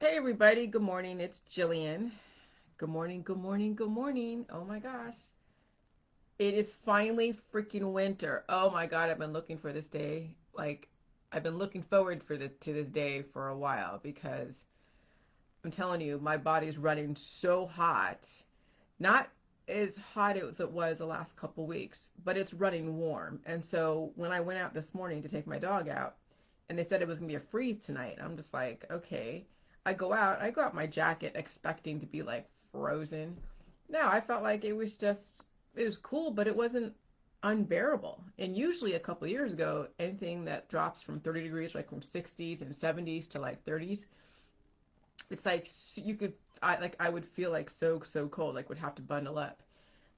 Hey everybody, good morning. It's Jillian. Good morning, good morning, good morning. Oh my gosh. It is finally freaking winter. Oh my god, I've been looking for this day. I've been looking forward to this day for a while because I'm telling you, my body's running so hot. Not as hot as it was the last couple weeks, but it's running warm. And so when I went out this morning to take my dog out, and they said it was gonna be a freeze tonight, I'm just like, okay. I go out my jacket expecting to be like frozen. No, I felt like it was cool, but it wasn't unbearable. And usually a couple years ago, anything that drops from 30 degrees, like from 60s and 70s to like 30s, it's like you could I would feel like so cold, like would have to bundle up.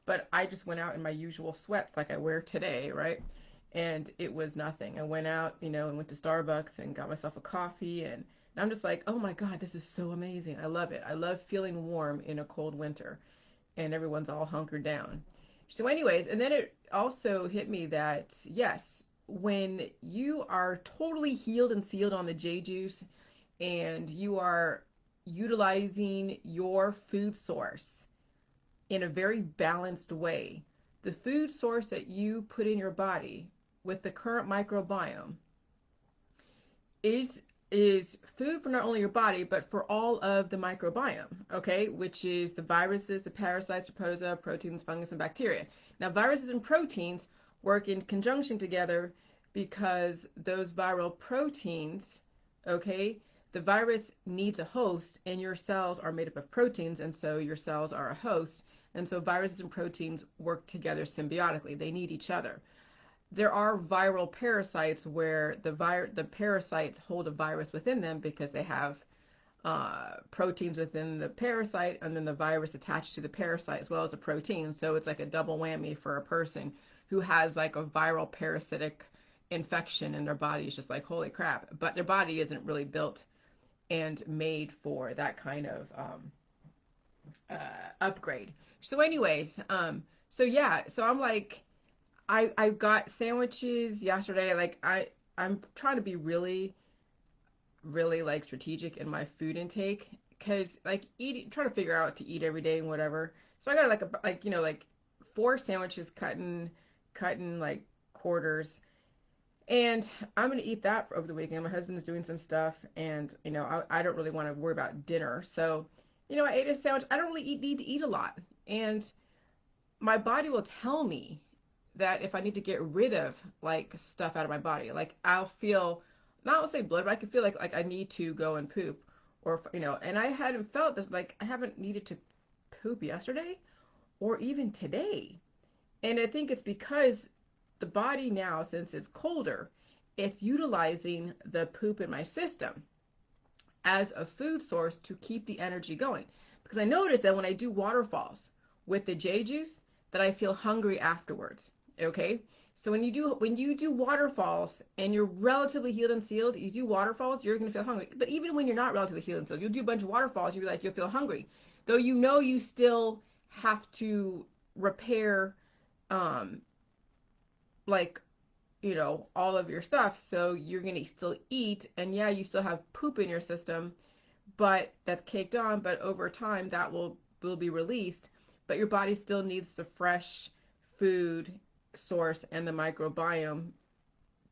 But I just went out in my usual sweats like I wear today, right? And it was nothing. I went out, and went to Starbucks and got myself a coffee, and I'm just like, oh my god, this is so amazing. I love it. I love feeling warm in a cold winter, and everyone's all hunkered down. So, anyways, and then it also hit me that yes, when you are totally healed and sealed on the J juice and you are utilizing your food source in a very balanced way, the food source that you put in your body with the current microbiome is is food for not only your body but for all of the microbiome, okay, which is the viruses, the parasites, the protozoa, proteins, fungus, and bacteria. Now viruses and proteins work in conjunction together because those viral proteins, okay, the virus needs a host and your cells are made up of proteins, and so your cells are a host, and so viruses and proteins work together symbiotically. They need each other. There are viral parasites where the parasites hold a virus within them because they have proteins within the parasite, and then the virus attached to the parasite as well as the protein. So it's like a double whammy for a person who has like a viral parasitic infection in their body. It's just like, holy crap. But their body isn't really built and made for that kind of upgrade. So, anyways, so yeah, so I'm like, I got sandwiches yesterday. I'm trying to be really like strategic in my food intake because like eating, trying to figure out what to eat every day and whatever. So I got like four sandwiches cutting like quarters, and I'm gonna eat that over the weekend. My husband's doing some stuff, and I don't really want to worry about dinner. So I ate a sandwich. I don't really need to eat a lot, and my body will tell me that if I need to get rid of like stuff out of my body, like I'll feel, not I'll say blood, but I can feel like I need to go and poop, or and I hadn't felt this, like I haven't needed to poop yesterday or even today, and I think it's because the body now, since it's colder, it's utilizing the poop in my system as a food source to keep the energy going. Because I notice that when I do waterfalls with the J juice, that I feel hungry afterwards. Okay? So when you do waterfalls and you're relatively healed and sealed, you do waterfalls, you're gonna feel hungry. But even when you're not relatively healed and sealed, you'll do a bunch of waterfalls, you'll feel hungry. Though you still have to repair um like all of your stuff, so you're gonna still eat, and yeah, you still have poop in your system, but that's caked on, but over time that will be released, but your body still needs the fresh food source and the microbiome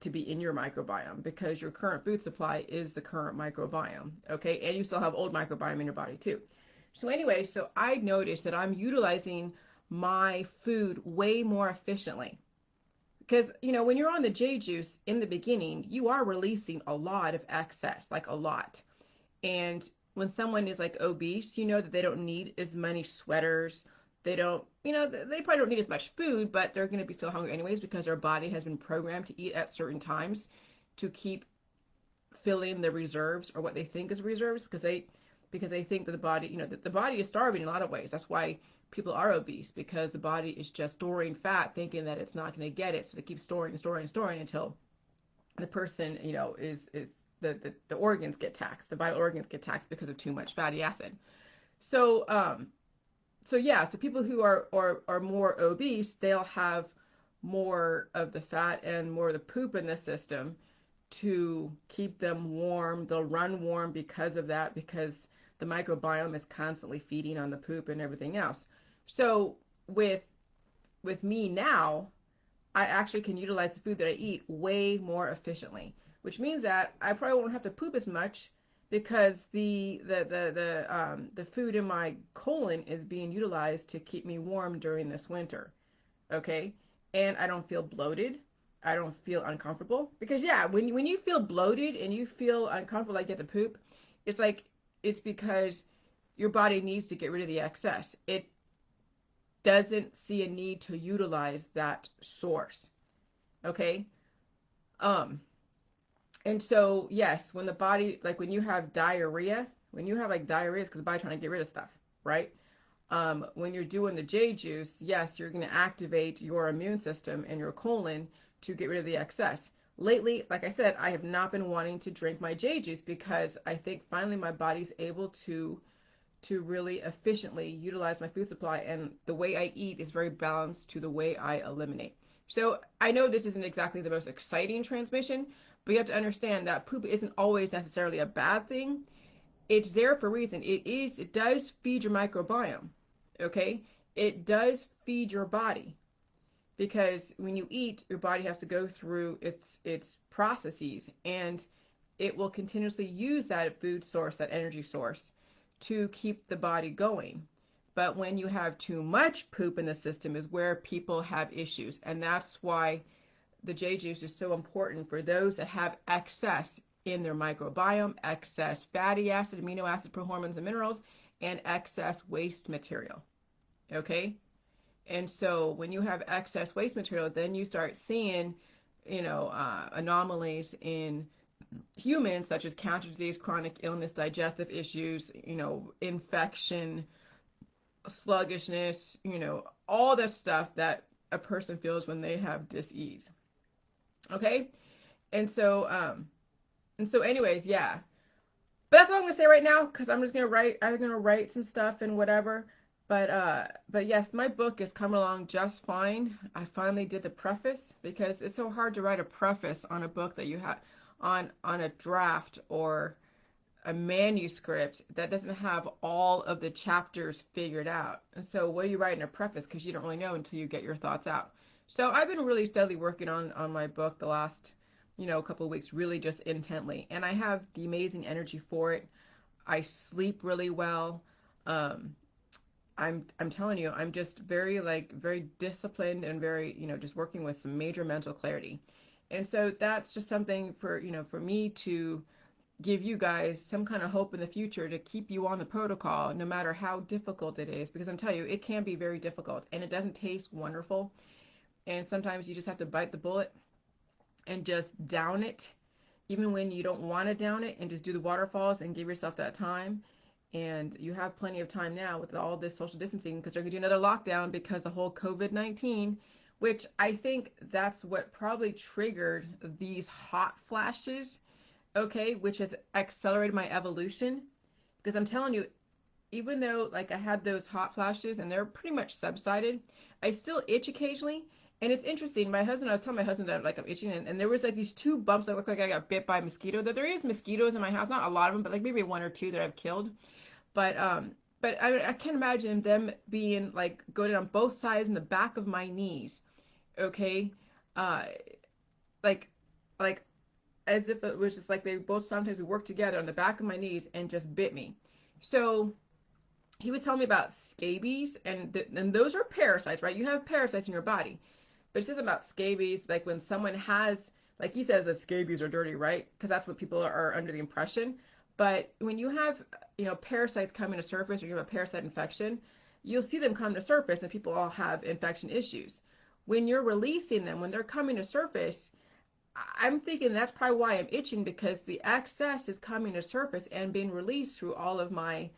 to be in your microbiome because your current food supply is the current microbiome, okay? And you still have old microbiome in your body too. So anyway, so I noticed that I'm utilizing my food way more efficiently because when you're on the J juice in the beginning, you are releasing a lot of excess, like a lot. And when someone is like obese, you know that they don't need as many sweaters. They don't, they probably don't need as much food, but they're going to be feel hungry anyways because their body has been programmed to eat at certain times to keep filling the reserves, or what they think is reserves, because they think that the body, that the body is starving in a lot of ways. That's why people are obese, because the body is just storing fat, thinking that it's not going to get it, so they keep storing and storing and storing until the person, is the organs get taxed, the vital organs get taxed because of too much fatty acid. So so yeah, so people who are more obese, they'll have more of the fat and more of the poop in the system, to keep them warm. They'll run warm because of that, because the microbiome is constantly feeding on the poop and everything else. So with with me now, I actually can utilize the food that I eat way more efficiently, which means that I probably won't have to poop as much because the food in my colon is being utilized to keep me warm during this winter. Okay, and I don't feel bloated. I don't feel uncomfortable because yeah, when you feel bloated and you feel uncomfortable like you have to poop, it's like it's because your body needs to get rid of the excess. It doesn't see a need to utilize that source. Okay, um, and so yes, when the body, like when you have diarrhea, when you have like diarrhea, it's because the body's trying to get rid of stuff, right? When you're doing the J juice, yes, you're going to activate your immune system and your colon to get rid of the excess. Lately, like I said, I have not been wanting to drink my J juice because I think finally my body's able to really efficiently utilize my food supply, and the way I eat is very balanced to the way I eliminate. So I know this isn't exactly the most exciting transmission, but you have to understand that poop isn't always necessarily a bad thing. It's there for a reason. It does feed your microbiome. Okay? It does feed your body because when you eat, your body has to go through its processes, and it will continuously use that food source, that energy source, to keep the body going. But when you have too much poop in the system is where people have issues. And that's why the J juice is so important for those that have excess in their microbiome, excess fatty acid, amino acid, prohormones, and minerals, and excess waste material. Okay? And so when you have excess waste material, then you start seeing, anomalies in humans such as cancer disease, chronic illness, digestive issues, infection, sluggishness, all the stuff that a person feels when they have dis-ease. Okay? And so anyways, yeah. But that's all I'm gonna say right now because I'm gonna write some stuff and whatever. But yes, my book is coming along just fine. I finally did the preface because it's so hard to write a preface on a book that you have on a draft or a manuscript that doesn't have all of the chapters figured out. And so what do you write in a preface? Because you don't really know until you get your thoughts out. So I've been really steadily working on my book the last, couple of weeks, really just intently. And I have the amazing energy for it. I sleep really well. Um, I'm telling you, I'm just very disciplined and very, just working with some major mental clarity. And so that's just something for me to give you guys some kind of hope in the future to keep you on the protocol no matter how difficult it is, because I'm telling you it can be very difficult and it doesn't taste wonderful, and sometimes you just have to bite the bullet and just down it even when you don't want to down it, and just do the waterfalls and give yourself that time. And you have plenty of time now with all this social distancing because they're going to do another lockdown because of the whole COVID-19, which I think that's what probably triggered these hot flashes, okay, which has accelerated my evolution. Because I'm telling you, even though like I had those hot flashes and they're pretty much subsided, I still itch occasionally. And it's interesting. I was telling my husband that like I'm itching, and there was like these two bumps that look like I got bit by a mosquito. That there is mosquitoes in my house, not a lot of them, but like maybe one or two that I've killed. But I can't imagine them being like going on both sides in the back of my knees. Okay, uh, like like as if it was just like they both sometimes we worked together on the back of my knees and just bit me. So he was telling me about scabies, and those are parasites, right? You have parasites in your body, but it's just about scabies. Like when someone has, like he says, that scabies are dirty, right? Because that's what people are under the impression. But when you have, parasites coming to surface, or you have a parasite infection, you'll see them come to surface, and people all have infection issues. When you're releasing them, when they're coming to surface, I'm thinking that's probably why I'm itching, because the excess is coming to surface and being released through all of my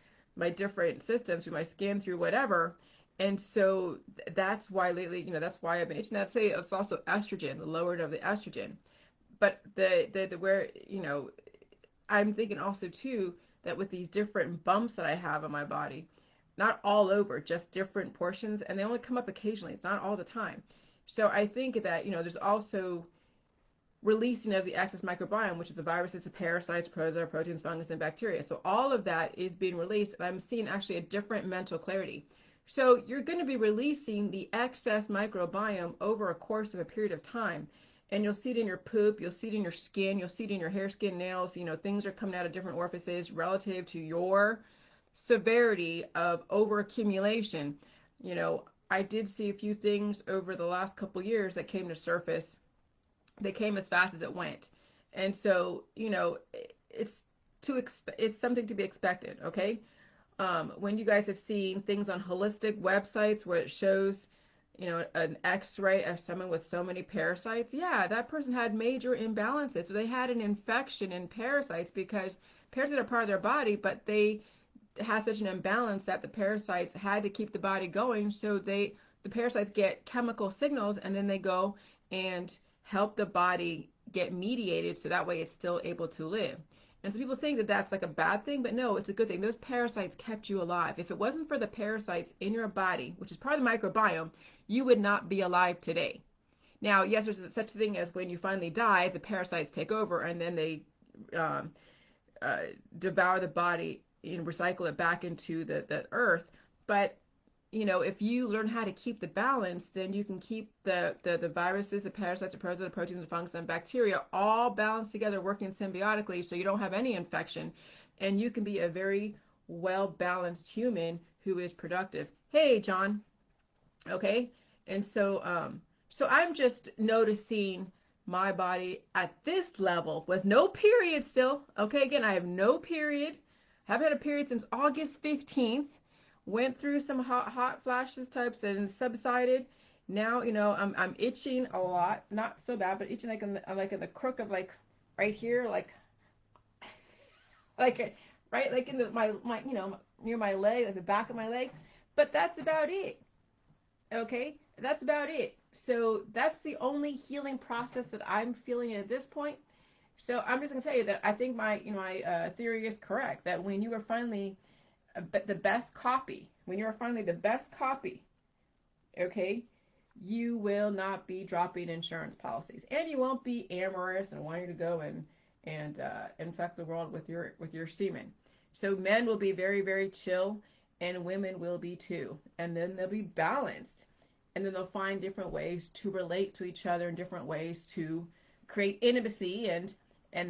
different systems, through my skin, through whatever. And so that's why lately, that's why I've been itching. I'd say it's also estrogen, the lowering of the estrogen. But the where, I'm thinking also too that with these different bumps that I have on my body, not all over, just different portions, and they only come up occasionally. It's not all the time. So I think that, there's also releasing of the excess microbiome, which is the viruses, the parasites, protozoa, proteins, fungus, and bacteria. So all of that is being released, and I'm seeing actually a different mental clarity. So you're going to be releasing the excess microbiome over a course of a period of time. And you'll see it in your poop, you'll see it in your skin, you'll see it in your hair, skin, nails. Things are coming out of different orifices relative to your severity of overaccumulation. I did see a few things over the last couple years that came to surface. They came as fast as it went. And so, it's it's something to be expected, okay? When you guys have seen things on holistic websites where it shows, an x-ray of someone with so many parasites, yeah, that person had major imbalances. So they had an infection in parasites because parasites are part of their body, but they had such an imbalance that the parasites had to keep the body going. So the parasites get chemical signals, and then they go and help the body get mediated so that way it's still able to live. And so people think that that's like a bad thing, but no, it's a good thing. Those parasites kept you alive. If it wasn't for the parasites in your body, which is part of the microbiome, you would not be alive today. Now, yes, there's such a thing as when you finally die, the parasites take over, and then they um, uh, devour the body and recycle it back into the earth. But if you learn how to keep the balance, then you can keep the viruses, the parasites, the protozoa, the proteins, the fungus, and bacteria all balanced together, working symbiotically, so you don't have any infection, and you can be a very well balanced human who is productive. Hey, John. Okay, and so I'm just noticing my body at this level with no period still. Okay, again, I have no period. Haven't had a period since August 15th. Went through some hot flashes types and subsided. Now, I'm itching a lot. Not so bad, but itching like in the crook of like right here, like right like in my near my leg, like the back of my leg. But that's about it. Okay, that's about it. So that's the only healing process that I'm feeling at this point. So I'm just gonna tell you that I think my theory is correct. That when you are finally the best copy, when you are finally the best copy, okay, you will not be dropping insurance policies, and you won't be amorous and wanting to go and infect the world with your semen. So men will be very very chill, and women will be too, and then they'll be balanced, and then they'll find different ways to relate to each other and different ways to create intimacy, and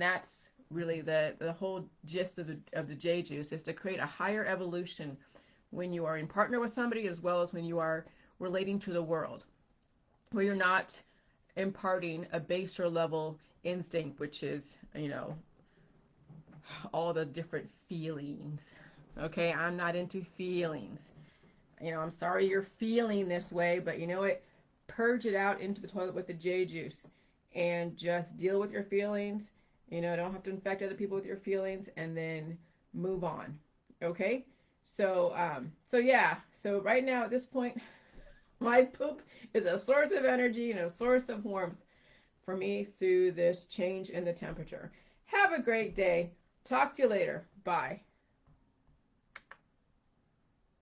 that's really the whole gist of the J juice, is to create a higher evolution when you are in partner with somebody, as well as when you are relating to the world, where you're not imparting a baser level instinct, which is, all the different feelings. Okay, I'm not into feelings. I'm sorry you're feeling this way, but you know what? Purge it out into the toilet with the J juice and just deal with your feelings. Don't have to infect other people with your feelings, and then move on. Okay? So yeah. So right now at this point, my poop is a source of energy and a source of warmth for me through this change in the temperature. Have a great day. Talk to you later. Bye.